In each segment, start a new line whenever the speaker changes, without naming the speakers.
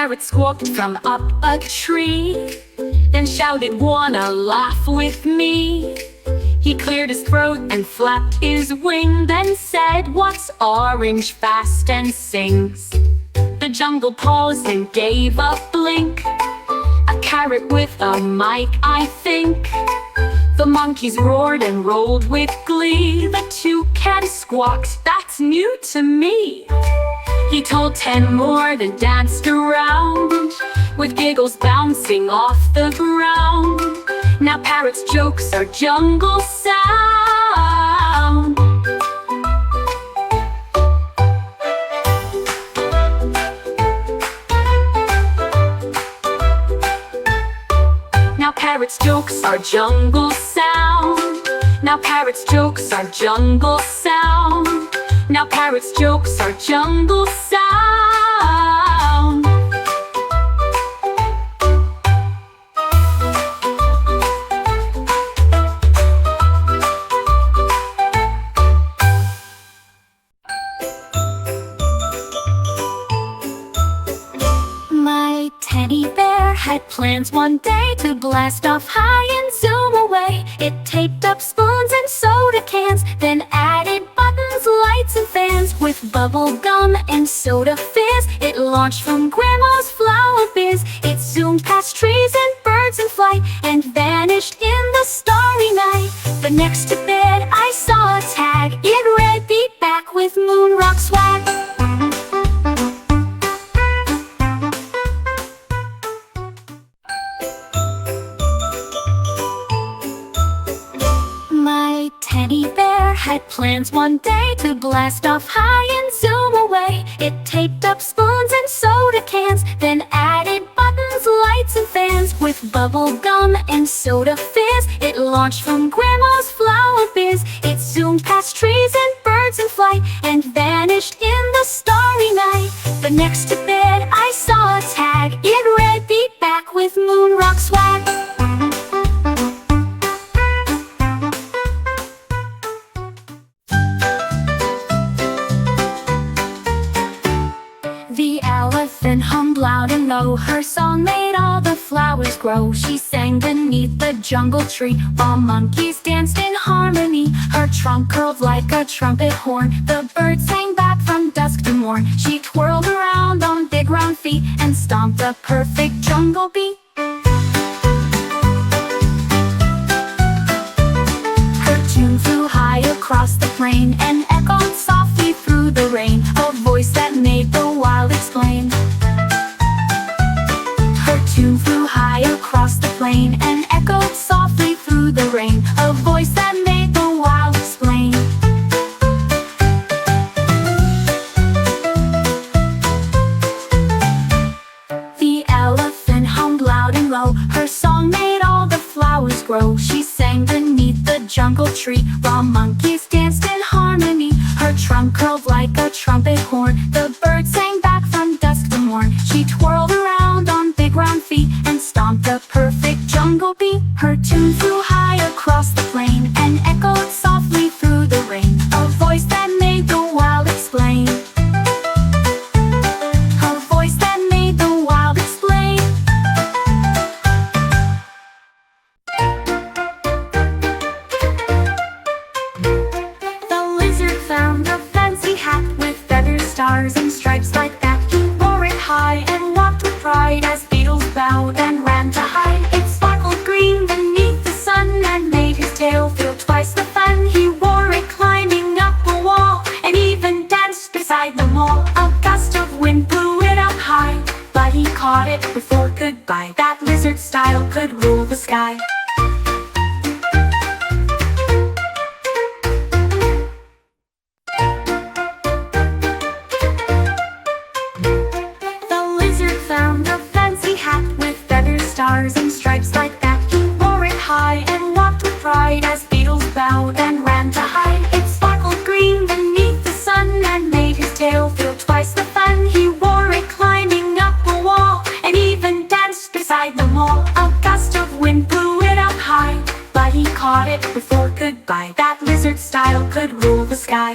parrot squawked from up a tree, then shouted, "Wanna laugh with me?" He cleared his throat and flapped his wing, then said, "What's orange fast and sings?" The jungle paused and gave a blink. "A carrot with a mic, I think." The monkeys roared and rolled with glee. The toucan squawked, "That's new to me." He told 10 more that danced around, with giggles bouncing off the ground. Now parrots' jokes are jungle sound. Now parrots' jokes are jungle sound. Now parrots' jokes are jungle sound. Now parrots' jokes are jungle sound. My teddy bear had plans one day to blast off high and zoom away. It taped up spoons and soda cans, then added buttons, lights and fans. With bubble gum and soda fizz, it launched from Grandma's flower biz. It zoomed past trees and birds in flight, and vanished in the starry night. But next to bed I saw a tag. It read, "Be back with moon rock swag." My teddy bear had plans one day to blast off high and zoom away. It taped up spoons and soda cans, then added buttons, lights and fans. With bubble gum and soda fizz, it launched from Grandma's flower biz. It zoomed past trees and birds in flight, and vanished in the starry night. But next to bed I saw a tag. It read, "Be back with moon rock swag." The elephant hummed loud and low. Her song made all the flowers grow. She sang beneath the jungle tree, while monkeys danced in harmony. Her trunk curled like a trumpet horn. The birds sang back from dusk to morn. She twirled around on big round feet, and stomped a perfect jungle beat. Her tune flew high across the plain, and echoed softly through the rain. A voice that made the wild explain. Her tune flew high across the plain, and echoed softly through the rain. A voice that made the wild explain. The elephant hummed loud and low. Her song made all the flowers grow. She sang beneath the jungle tree, while monkeys danced in harmony. Her trunk curled like a trumpet horn. The birds sang back from dusk to morn. She twirled around on big round feet, and stomped a perfect jungle beat. Her tune flew high across the plain, and echoed softly through the rain. A voice that made the wild explain. A voice that made the wild explain. The lizard found a fancy hat with feathers, stars and stripes like that. He wore it high and walked with pride, as beetles bowed and ran to hide. It sparkled green beneath the sun, and made his tail feel twice the fun. He wore it climbing up a wall, and even danced beside the mall. A gust of wind blew it up high, but he caught it before goodbye. That lizard style could rule the sky. The lizard found a fancy hat with feathers, stars and stripes like that. He wore it high and walked with pride, as beetles bowed and ran to hide. It sparkled green beneath the sun, and made his tail feel twice the fun. He wore it climbing up a wall, and even danced beside the mall. A gust of wind blew it up high, but he caught it before goodbye. That lizard style could rule the sky.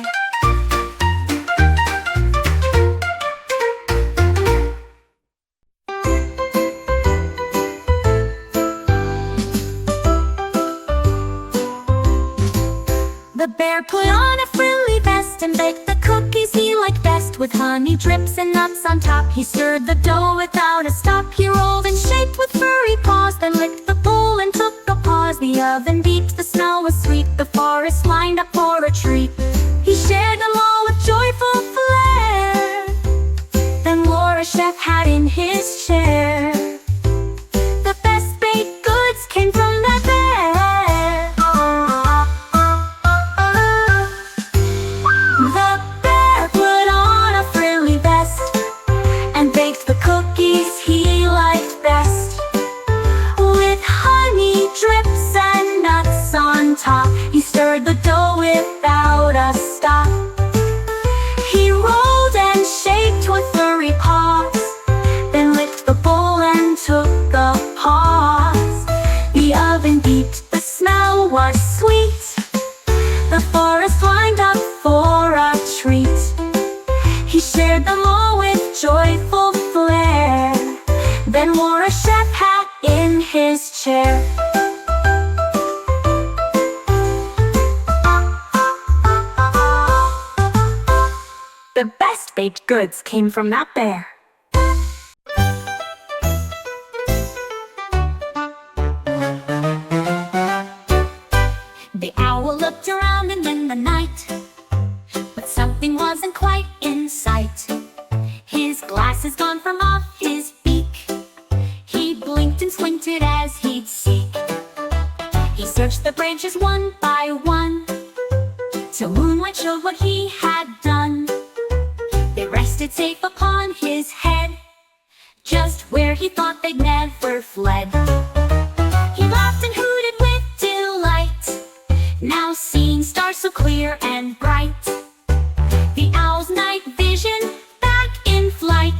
The bear put on a frilly vest and baked the cookies he liked best. With honey drips and nuts on top, he stirred the dough without a stop. He rolled and shaped with furry paws, then licked the bowl and took a pause. The oven beeped, the smell was sweet, the forest lined up for a treat. He shared them all with joyful flair, then wore a chef hat in his chair. The best baked goods came from that bear. The bear put on a frilly vest and baked the cookies he liked best. With honey drips and nuts on top, he stirred the dough without a stop. He rolled and shaped with furry paws, then licked the bowl and took a pause. The oven beeped, the smell was sweet, the forest lined up for a treat. He shared them all with joyful flair, then wore a chef hat in his chair. The best baked goods came from that bear. The owl looked around and in the night, but something wasn't quite in sight. His glasses gone from off his beak, he blinked and squinted as he'd seek. He searched the branches one by one, till moonlight showed what he had done. They rested safe upon his head, just where he thought they'd never fled. He laughed and hooted with delight, now seeing stars so clear and bright. The owl's night vision back in flight.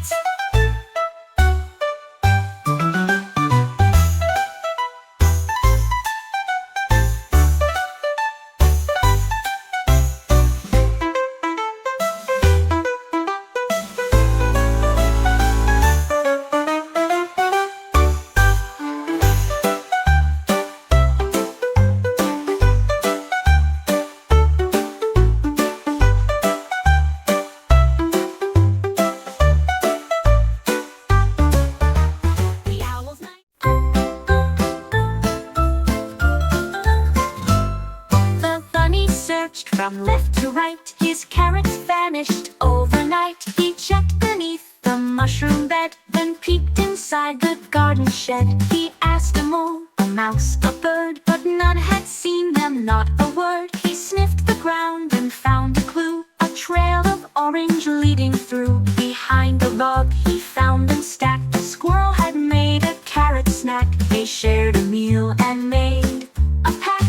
From left to right, his carrots vanished overnight. He checked beneath the mushroom bed, then peeked inside the garden shed. He asked a mole, a mouse, a bird, but none had seen them, not a word. He sniffed the ground and found a clue, a trail of orange leading through. Behind the log he found them stacked. A squirrel had made a carrot snack. They shared a meal and made a pact.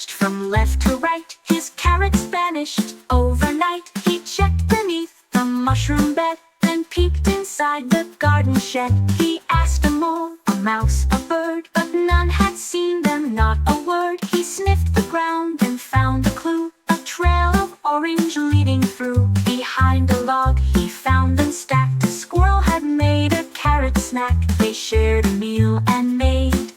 From left to right, his carrots vanished overnight. He checked beneath the mushroom bed, then peeked inside the garden shed. He asked a mole, a mouse, a bird, but none had seen them, not a word. He sniffed the ground and found a clue, a trail of orange leading through. Behind a log he found them stacked. A squirrel had made a carrot snack. They shared a meal and made